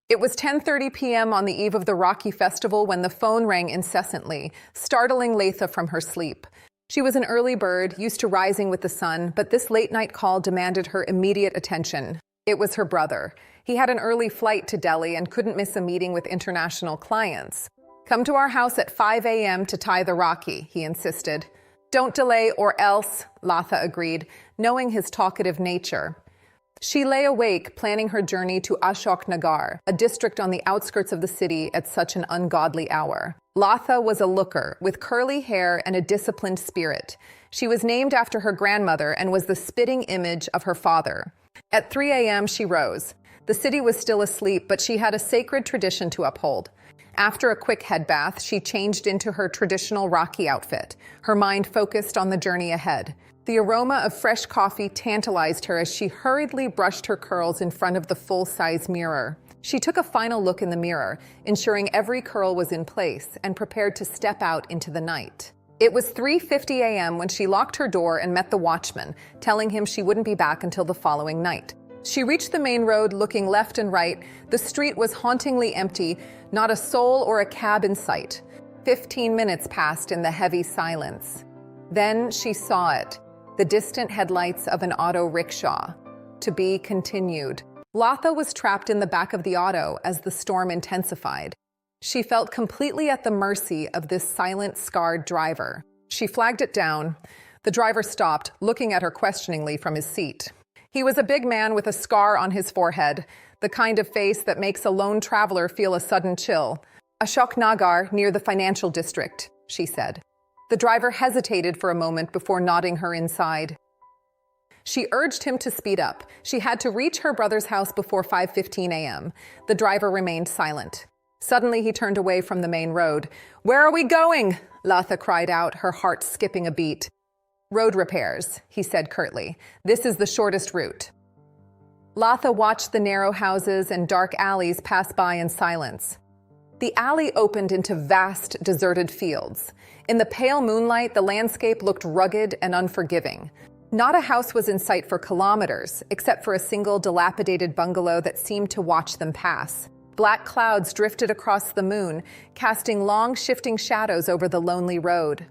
It was 10:30 p.m. on the eve of the Rakhi festival when the phone rang incessantly, startling Latha from her sleep. She was an early bird, used to rising with the sun, but this late-night call demanded her immediate attention. It was her brother. He had an early flight to Delhi and couldn't miss a meeting with international clients. "Come to our house at 5 a.m. to tie the Rakhi," he insisted. "Don't delay or else," Latha agreed, knowing his talkative nature. She lay awake, planning her journey to Ashok Nagar, a district on the outskirts of the city, at such an ungodly hour. Latha was a looker, with curly hair and a disciplined spirit. She was named after her grandmother and was the spitting image of her father. At 3 a.m. she rose. The city was still asleep, but she had a sacred tradition to uphold. After a quick head bath, she changed into her traditional Rakhi outfit, her mind focused on the journey ahead. The aroma of fresh coffee tantalized her as she hurriedly brushed her curls in front of the full-size mirror. She took a final look in the mirror, ensuring every curl was in place, and prepared to step out into the night. It was 3:50 a.m. when she locked her door and met the watchman, telling him she wouldn't be back until the following night. She reached the main road, looking left and right. The street was hauntingly empty, not a soul or a cab in sight. 15 minutes passed in the heavy silence. Then she saw it. The distant headlights of an auto rickshaw. To be continued. Latha was trapped in the back of the auto as the storm intensified. She felt completely at the mercy of this silent, scarred driver. She flagged it down. The driver stopped, looking at her questioningly from his seat. He was a big man with a scar on his forehead, the kind of face that makes a lone traveler feel a sudden chill. "Ashok Nagar, near the financial district," she said. The driver hesitated for a moment before nodding her inside. She urged him to speed up. She had to reach her brother's house before 5:15 a.m. The driver remained silent. Suddenly, he turned away from the main road. "Where are we going?" Latha cried out, her heart skipping a beat. "Road repairs," he said curtly. "This is the shortest route." Latha watched the narrow houses and dark alleys pass by in silence. The alley opened into vast, deserted fields. In the pale moonlight, the landscape looked rugged and unforgiving. Not a house was in sight for kilometers, except for a single dilapidated bungalow that seemed to watch them pass. Black clouds drifted across the moon, casting long, shifting shadows over the lonely road.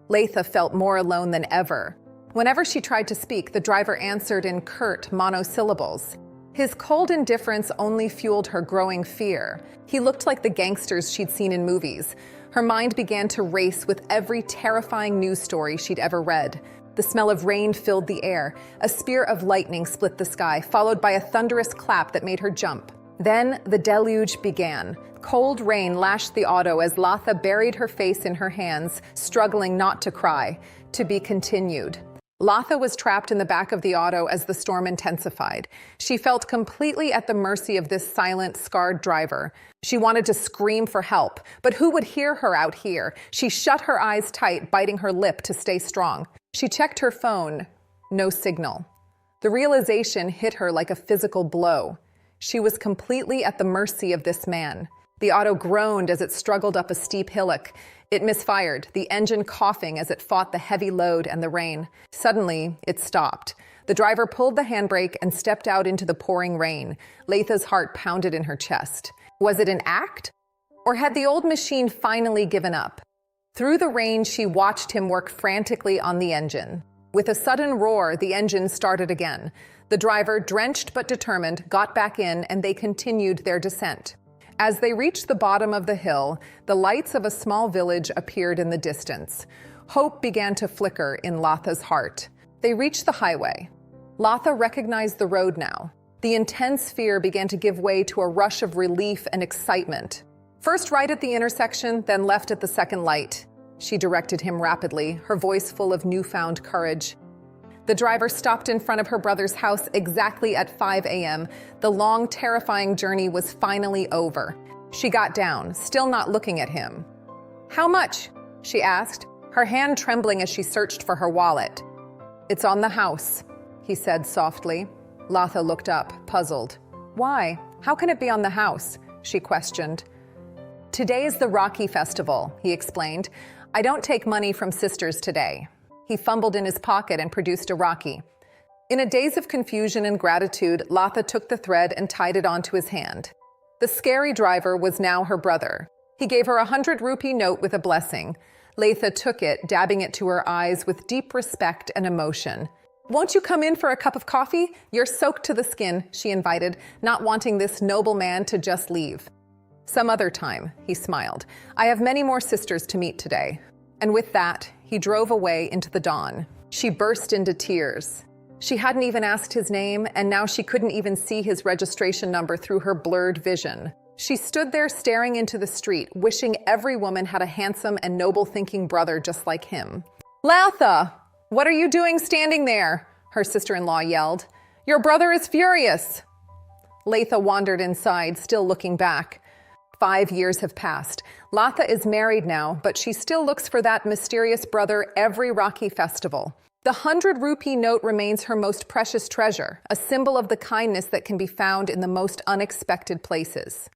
Latha felt more alone than ever. Whenever she tried to speak, the driver answered in curt monosyllables. His cold indifference only fueled her growing fear. He looked like the gangsters she'd seen in movies. Her mind began to race with every terrifying news story she'd ever read. The smell of rain filled the air. A spear of lightning split the sky, followed by a thunderous clap that made her jump. Then the deluge began. Cold rain lashed the auto as Latha buried her face in her hands, struggling not to cry. To be continued. Latha was trapped in the back of the auto as the storm intensified. She felt completely at the mercy of this silent, scarred driver. She wanted to scream for help, but who would hear her out here? She shut her eyes tight, biting her lip to stay strong. She checked her phone. No signal. The realization hit her like a physical blow. She was completely at the mercy of this man. The auto groaned as it struggled up a steep hillock. It misfired, the engine coughing as it fought the heavy load and the rain. Suddenly, it stopped. The driver pulled the handbrake and stepped out into the pouring rain. Latha's heart pounded in her chest. Was it an act? Or had the old machine finally given up? Through the rain, she watched him work frantically on the engine. With a sudden roar, the engine started again. The driver, drenched but determined, got back in, and they continued their descent. As they reached the bottom of the hill, the lights of a small village appeared in the distance. Hope began to flicker in Latha's heart. They reached the highway. Latha recognized the road now. The intense fear began to give way to a rush of relief and excitement. First right at the intersection, then left at the second light. She directed him rapidly, her voice full of newfound courage. The driver stopped in front of her brother's house exactly at 5 a.m. The long, terrifying journey was finally over. She got down, still not looking at him. "How much?" she asked, her hand trembling as she searched for her wallet. "It's on the house," he said softly. Latha looked up, puzzled. "Why? How can it be on the house?" she questioned. "Today is the Rakhi festival," he explained. "I don't take money from sisters today." He fumbled in his pocket and produced a Rakhi. In a daze of confusion and gratitude, Latha took the thread and tied it onto his hand. The scary driver was now her brother. He gave her a 100-rupee note with a blessing. Latha took it, dabbing it to her eyes with deep respect and emotion. "Won't you come in for a cup of coffee? You're soaked to the skin," she invited, not wanting this noble man to just leave. "Some other time," he smiled. "I have many more sisters to meet today." And with that, he drove away into the dawn. She burst into tears. She hadn't even asked his name, and now she couldn't even see his registration number through her blurred vision. She stood there staring into the street, wishing every woman had a handsome and noble-thinking brother just like him. "Latha! What are you doing standing there?" her sister-in-law yelled. "Your brother is furious." Latha wandered inside, still looking back. 5 years have passed. Latha is married now, but she still looks for that mysterious brother every Rakhi festival. The 100-rupee note remains her most precious treasure, a symbol of the kindness that can be found in the most unexpected places.